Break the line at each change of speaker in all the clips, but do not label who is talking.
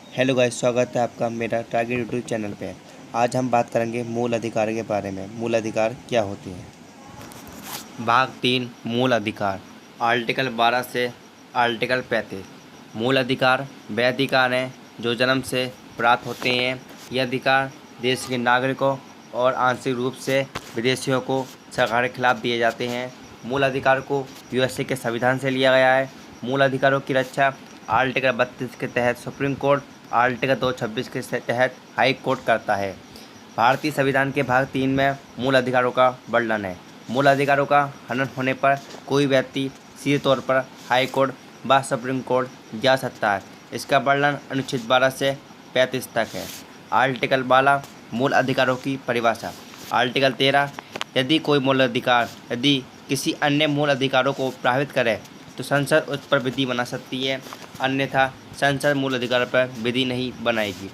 Hello guys, स्वागत है आपका मेरा टारगेट यूट्यूब चैनल पे। आज हम बात करेंगे मूल अधिकार के बारे में। मूल अधिकार क्या होते हैं। भाग 3 मूल अधिकार। आर्टिकल 12 से आर्टिकल 35। मूल अधिकार वे अधिकार हैं जो जन्म से प्राप्त होते हैं। ये अधिकार देश के नागरिकों और आंशिक रूप से विदेशियों को सरकार के खिलाफ दिए जाते हैं। मूल अधिकार को यूएसए के संविधान से लिया गया है। मूल अधिकारों की रक्षा आर्टिकल 32 के तहत सुप्रीम कोर्ट, आर्टिकल 226 के तहत हाई कोर्ट करता है। भारतीय संविधान के भाग 3 में मूल अधिकारों का वर्णन है। मूल अधिकारों का हनन होने पर कोई व्यक्ति सीधे तौर पर हाई कोर्ट व सुप्रीम कोर्ट जा सकता है। इसका वर्णन अनुच्छेद 12 से 35 तक है। आर्टिकल 12 मूल अधिकारों की परिभाषा। आर्टिकल 13 यदि कोई मूल अधिकार यदि किसी अन्य मूल अधिकारों को प्रभावित करे तो संसद उस पर विधि बना सकती है, अन्यथा संसद मूल अधिकार पर विधि नहीं बनाएगी।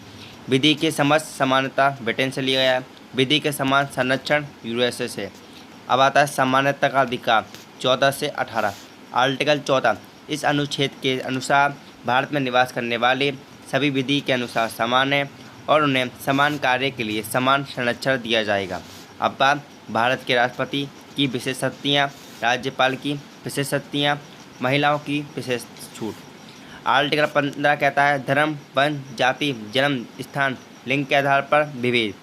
विधि के समस्त समानता ब्रिटेन से लिया गया है। विधि के समान संरक्षण यूएसए से। अब आता है समानता का अधिकार 14 से 18। आर्टिकल 14 इस अनुच्छेद के अनुसार भारत में निवास करने वाले सभी विधि के अनुसार समान हैं और उन्हें समान कार्य के लिए समान संरक्षण दिया जाएगा। अब बात भारत के राष्ट्रपति की विशेष शक्तियाँ, राज्यपाल की विशेष शक्तियाँ, महिलाओं की विशेष छूट। आर्टिकल 15 कहता है धर्म, वंश, जाति, जन्म स्थान, लिंग के आधार पर विभेद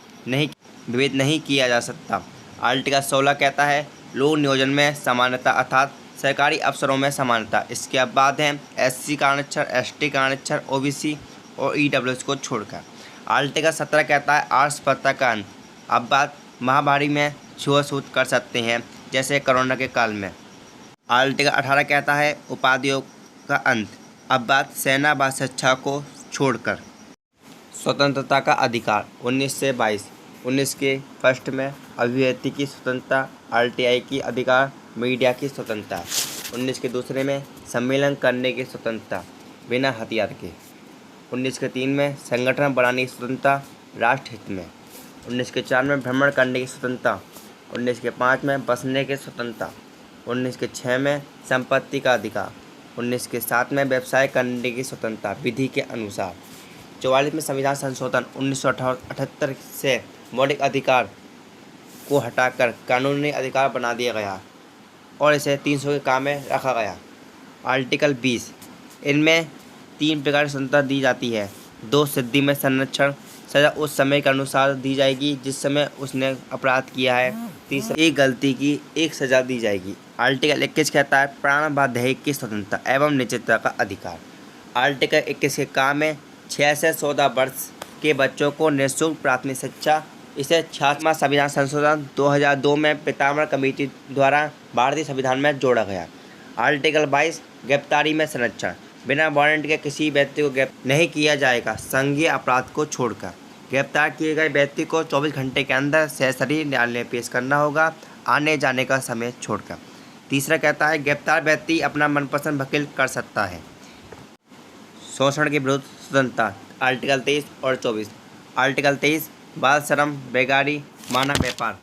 नहीं किया जा सकता। आर्टिकल 16 कहता है लोक नियोजन में समानता अर्थात सरकारी अफसरों में समानता। इसके बाद हैं एससी का आरक्षण, एसटी का आरक्षण, ओबीसी और ईडब्ल्यूएस को छोड़कर। आर्टिकल 17 कहता है अस्पृश्यता का अंत। अब बात महामारी में छुआछूत कर सकते हैं जैसे कोरोना के काल में। आर्टिकल 18 कहता है उपाधियों का अंत। अब बात सेना व शिक्षा को छोड़कर। स्वतंत्रता का अधिकार 19 से 22। 19 के फर्स्ट में अभिव्यक्ति की स्वतंत्रता, आरटीआई की अधिकार, मीडिया की स्वतंत्रता। 19 के दूसरे में सम्मेलन करने की स्वतंत्रता बिना हथियार के। 19 के 3 में संगठन बनाने की स्वतंत्रता राष्ट्र हित में। 19 के 4 में भ्रमण करने की स्वतंत्रता। 19 के 5 में बसने की स्वतंत्रता। 19 के 6 में संपत्ति का अधिकार। 19 के 7 में व्यवसाय करने की स्वतंत्रता विधि के अनुसार। 44 में संविधान संशोधन 1978 से मौलिक अधिकार को हटाकर कानूनी अधिकार बना दिया गया और इसे 300 के काम में रखा गया। आर्टिकल 20 इनमें 3 प्रकार की स्वतंत्रता दी जाती है। 2 सिद्धि में संरक्षण, सजा उस समय के अनुसार दी जाएगी जिस समय उसने अपराध किया है। तीसरा एक गलती की एक सजा दी जाएगी। आर्टिकल 21 कहता है प्राण व देह की स्वतंत्रता एवं निश्चितता का अधिकार। आर्टिकल 21 के काम में 6 से 14 वर्ष के बच्चों को निःशुल्क प्राथमिक शिक्षा। इसे 66वां संविधान संशोधन 2002 में पितामह कमेटी द्वारा भारतीय संविधान में जोड़ा गया। आर्टिकल 22 गिरफ्तारी में संरक्षण। बिना वारंट के किसी व्यक्ति को गिरफ्तार नहीं किया जाएगा संज्ञेय अपराध को छोड़कर। गिरफ्तार किए गए व्यक्ति को 24 घंटे के अंदर सशरीर न्यायालय में पेश करना होगा, आने जाने का समय छोड़कर। तीसरा कहता है गिरफ्तार व्यक्ति अपना मनपसंद वकील कर सकता है। शोषण के विरुद्ध स्वतंत्रता आर्टिकल 23 और 24। आर्टिकल 23 बाल श्रम, बेगारी, मानव व्यापार।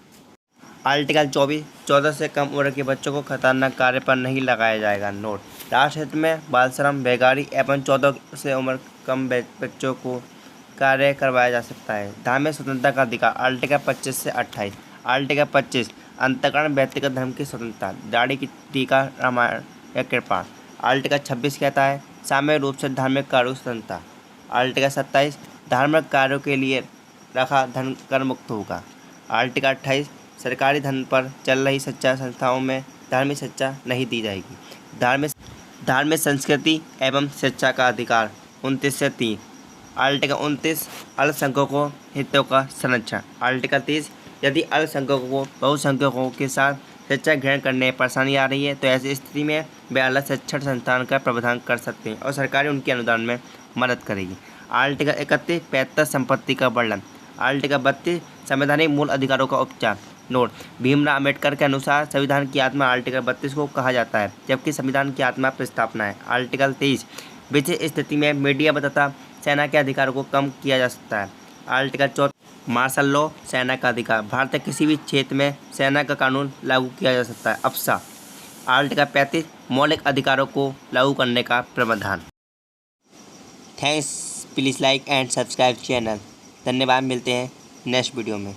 आर्टिकल 24 14 से कम उम्र के बच्चों को खतरनाक कार्य पर नहीं लगाया जाएगा। नोट राष्ट्र हित में बाल श्रम, बेगारी एवं 14 से उम्र कम बच्चों को कार्य करवाया जा सकता है। धार्मिक स्वतंत्रता का अधिकार आर्टिकल 25 से 28। आर्टिकल 25 अंतःकरण व्यक्तिगत धर्म की स्वतंत्रता, दाढ़ी की टीका, रामायण या कृपा। आर्टिकल 26 कहता है सामूहिक रूप से धार्मिक कार्यों की स्वतंत्रता। आर्टिकल 27 धार्मिक कार्यों के लिए रखा धन कर मुक्त होगा। आर्टिकल 28 सरकारी धन पर चल रही शिक्षा संस्थाओं में धार्मिक शिक्षा नहीं दी जाएगी। धार्मिक संस्कृति एवं शिक्षा का अधिकार 29 से 3। आर्टिकल 29 अल्पसंख्यकों हितों का संरक्षण। आर्टिकल 30 यदि अल्पसंख्यकों को बहुसंख्यकों के साथ शिक्षा ग्रहण करने में परेशानी आ रही है तो ऐसी स्थिति में वे अलग शिक्षण संस्थान का प्रावधान कर सकते हैं और सरकार उनके अनुदान में मदद करेगी। आर्टिकल 31 पैतृक संपत्ति का वर्णन। आर्टिकल 32 संवैधानिक मूल अधिकारों का उपचार। नोट भीमराव अम्बेडकर के अनुसार संविधान की आत्मा आर्टिकल 32 को कहा जाता है जबकि संविधान की आत्मा प्रस्तावना है। आर्टिकल 23 विशेष स्थिति में मीडिया तथा सेना के अधिकारों को कम किया जा सकता है। आर्टिकल 4 मार्शल लॉ सेना का अधिकार। भारत के किसी भी क्षेत्र में सेना का कानून लागू किया जा सकता है। अफसा। आर्टिकल 35 मौलिक अधिकारों को लागू करने का प्रावधान। Thanks. Please like and subscribe channel. धन्यवाद, मिलते हैं नेक्स्ट वीडियो में।